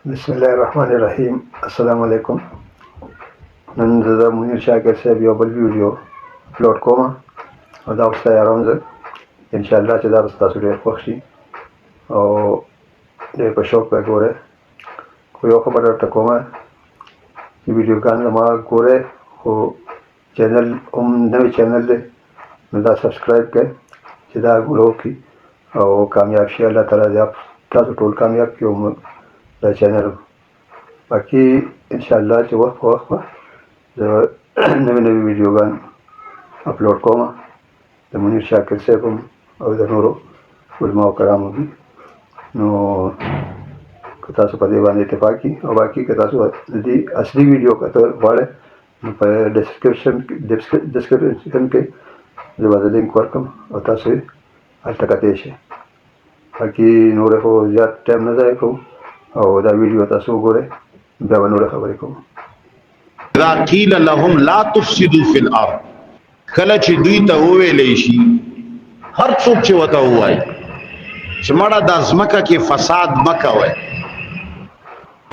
बिस्मिल्लाहिर्रहमानिर्रहीम। अस्सलाम वालेकुम। नन ज़ मुनीर शाकिर साहब यो बल वीडियो अपलोड कोमा और दा उस तैयारों से इंशाअल्लाह चदा रस्ता सुरे पक्षी और ये पर शौक पे गोरे कोई और खबर टकोमा ये वीडियो का नाम गोरे हो चैनल नवे चैनल दे नदा सब्सक्राइब के चदा गुरो की और कामयाब शे अल्लाह ताला दे आप ताज़ो टोल कामयाब क्यों दा चैनल बाकी इंशाअल्लाह जो वक्त नवी नवी वीडियो गान अपलोड कोमा द मुनीर शाकिर साहब और द नूरो उलमा कराम भी नो कथा सो पदे बांधे इत्तेफाकी और बाकी कथा सो दी असली वीडियो का तो वाले पर डिस्क्रिप्शन के जब लिंक वर्कम और तासे अल्टकतेश है बाकी नूरे को ज़्यादा टाइम न जाए को और दा वीडियो तासो गोरे बेवनूरे खबर को इज़ा क़ील लहुम ला तुफ़सिदू फ़िल अर्द कल ची दुई ता वेले शी हर चोक ची वता हुआ है चमड़ा दाज़मका के फसाद मका हुआ है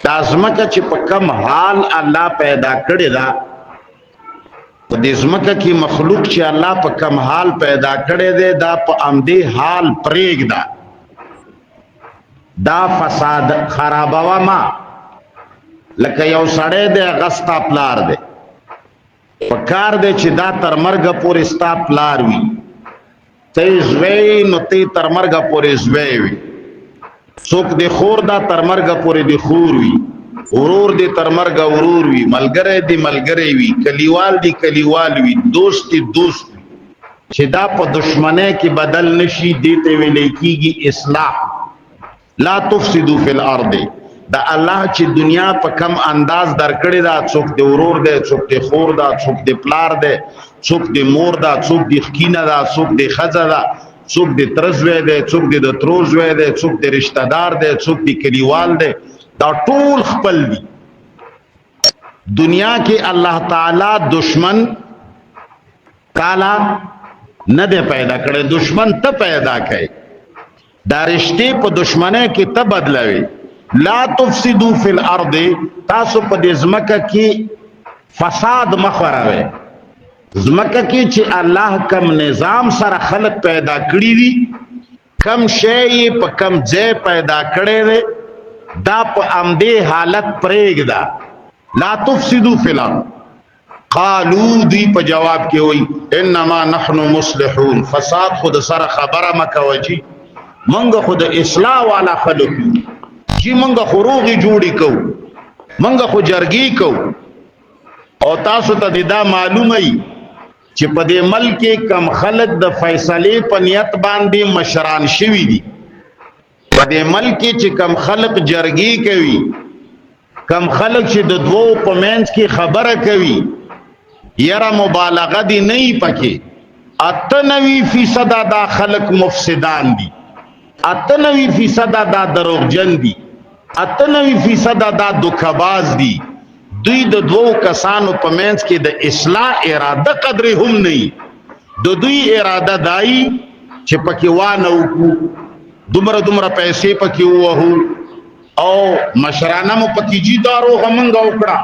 दाज़मका ची पक्कम हाल अल्लाह पैदा करे दा तो दाज़मका की मखलूक ची अल्लाह पक्कम हाल पैदा करे दे दा प आमदे हाल प्रेग दा फसाद खराबवा मा लका यौ सड़े दे अगस्ता प्लार दे पकार दे ची दा तरमर्ग पूरी स्ता प्लार वी ते ज़वे नो ते तरमर्ग पूरी ज़वे वी सोक दे खोर दा तरमर्ग पूरी दे खूर वी उरूर दे तरमर्ग उरूर वी मलगरे दे मलगरे वी कलीवाल दी कलीवाल वी दोस्त दी दोस्त वी ची दा प दुश्मने की बदल नशी देते वे लेकीगी इस्लाह ला तुफ़सिदू फ़िल अर्द दा अल्लाह ची दुनिया पर कम अंदाज दरकड़े दा चुक दे उरूर दे चुक दे खोर दा चुक दे प्लार दे चुक दे मोर दा चुक दे खकीना दा चुक दे खजा दा चुक दे तरजवे दे चुक दे त्रोजवे दे चुक दे रिश्तेदार दे चुक दे कलीवाल दे दा टूल खपल दी दुनिया के अल्लाह ताला दुश्मन ताला न दे पैदा करे दुश्मन त पैदा करे दा रिश्ते पर दुश्मने के त बदलवे ला तुफ़सिदू फ़िल अर्द तासो पदे ज़मका की फसाद मखरावे ज़मका की ची अल्लाह कम निज़ाम सर खलक पैदा करी दी कम शे प कम जे पैदा करे दे दा प आमदे हालत प्रेग दा ला तुफ़सिदू फ़िल अर्द क़ालू दी प जवाब के हुई इन्नमा नहनु मुस्लिहून फसाद खुद सर खबर मकवजी मंग खुद इस्लाह वाला खलक जी मंग खुरूगी जोड़ी को मंग खु जरगी को और तासु तदिदा मालूम है कि पदे मल के कम खलक द फैसले पनियत बांधे मशरान शिवी दी पदे मल के ची कम खलक जरगी कवी कम खलक ची दो पमेंस की खबर कवी यरा मुबालगा दी नहीं पके 98% दा खलक मुफसिदान दी 98% दा दरोगजन दी 98% दा दुखबाज दी दुई द दो कसानो पमेंस के द इस्लाह इरादा कदरे हम नहीं दो दुई इरादा दाई चे पके वानऊ दुमरा दुमरा पैसे पके वहू और मशराना में पकी जी दारो हमंगा उकड़ा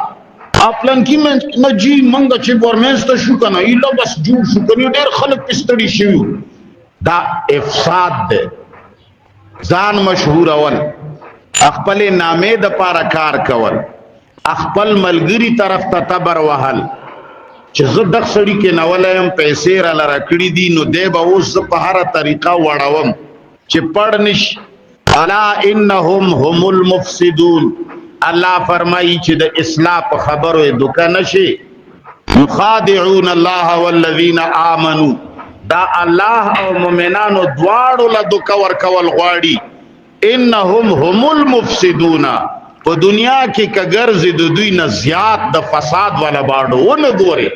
आपलन की में न जी मंगा चे बोरमेंस तो शुकना इला बस जू शुकनी देर खलक पिस्तड़ी शिव दा इफसाद दे जान मशहूर अवल अखपल नामे द पारा कार कवल अखपल मलगिरी तरफ तबर वहल चदक सड़ी के नवलयम पैसे रला रकड़ी दी नो दे बहुस पहारा तरीका वड़ावम चे पढ़निश अला इन्नहुम हुमुल मुफसिदून अल्लाह फरमाई चे द इस्लाह प खबर है दुकानशे युखादिऊन अल्लाह वल्लज़ीना आमनू दा अल्लाह और मोमिनानो द्वाड़ो ला दुकवर कवल गवाड़ी इन्नहुम हुमुल मुफसिदूना वो दुनिया की कगर्ज दुई न ज़्याद द फसाद वाला बाड़ो वो न गोरे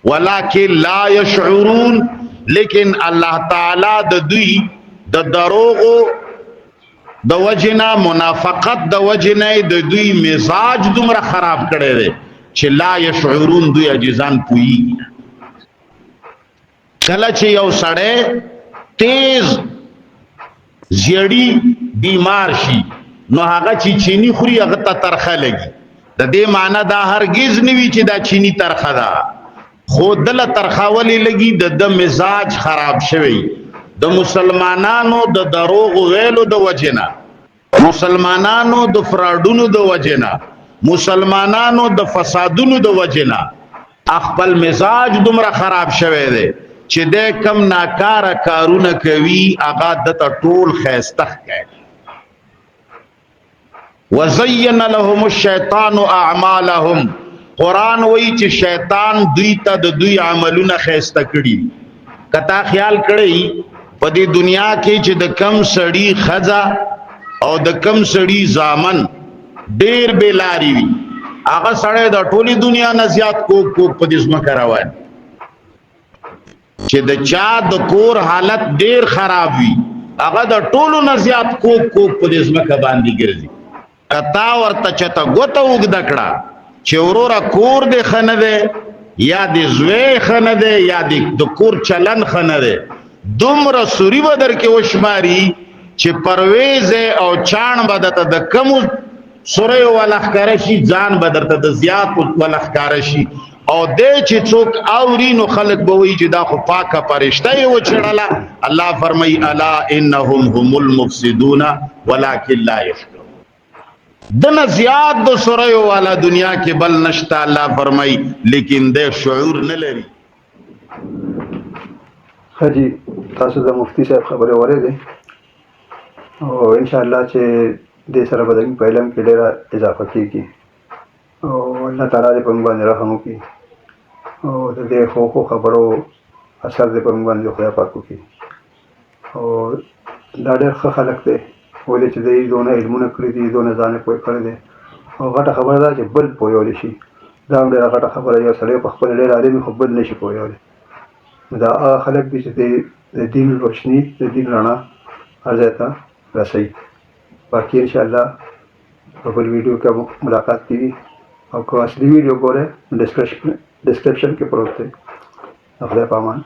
वलाकिन ला यशऊरून लेकिन अल्लाह ताला द दुई द दरोगो द वजना मुनाफकत द वजने द दुई मिजाज दुमरा खराब करे रे चे ला यशऊरून दुई अजिजान पुई कल चे यौ सड़े तेज जड़ी बीमार शी نو هغه چې چینی خوري هغه ته ترخه لګي. د دې معنی دا هرگز نه وی چې دا چینی ترخه ده، خو دله ترخه ولې لګي؟ د مزاج خراب شوی د مسلمانانو د دروغ ویلو د وجنه، مسلمانانو د فراډونو د وجنه، مسلمانانو د فسادونو د وجنه خپل مزاج دومره خراب شوی دی چې د کم ناکاره کارونه کوي هغه د ټول خیسته کوي. وزین لهم الشیطان اعمالهم، قرآن وی چې شیطان دوی ته د دوی عملونه خیسته کړي. کتا خیال کړی په دې دنیا کې چې د کم سړی خزا او د کم سړی زامن ډیر بیلاری وي، هغه سړی د ټولي دنیا نه زیات کوک په دې ځمکه روان، چې د چا د کور حالت ډیر خراب وي هغه د ټولو نه زیات کوک په دې ځمکه باندې ګرځي. کتا ورته چته ګوته وګد کړه چې وروره کور دې خنه ده یا دې زوی خنه ده یا د کور چلن خنه ده، دومره سوري بدر کې وشماري چې پرویز او چاڼ بدته د کم سوره ولخکاره شي، ځان بدرته د زیات ولخکاره شي، او دې چې څوک اوري نو خلق به وایي چې دا خو پاکه فرشته یې وچړله. الله فرمایي الا انهم هم المفسدون ولکن لا یشعرون. دنه زیات د سوره والا دنیا کې بل نشتا، الله فرمایي لیکن د شعور نه لري. حاجی تاسو د مفتی صاحب خبره اورېدې او ان شاء الله چې دې سره به د علم کې ډېره اضافه کېږي او الله تعالی دې په موږ باندې رحم وکړي او د دې ښو خبرو اثر دې په موږ باندې خدای پاک وکړي. او دا ډېر ښه خلک دی ولې چې دوی دونه علمونه کړي دي، دونه ځان یې پوه کړی دی او غټه خبره ده چې بل پوهولی شي. دا هم ډېره غټه خبره، یو سړی په خپل ډېر عالم خو بل نه شي پوهولی. دا هغه خلک دي چې د دین روشني، د دین رڼا هر ځای ته رسوي. باقي ان شاء الله په بل ویډیو کې ملاقات کیږي او که اصلي ویډیو ګورئ ډسکرپشن کې پروت دی. خدای په امان.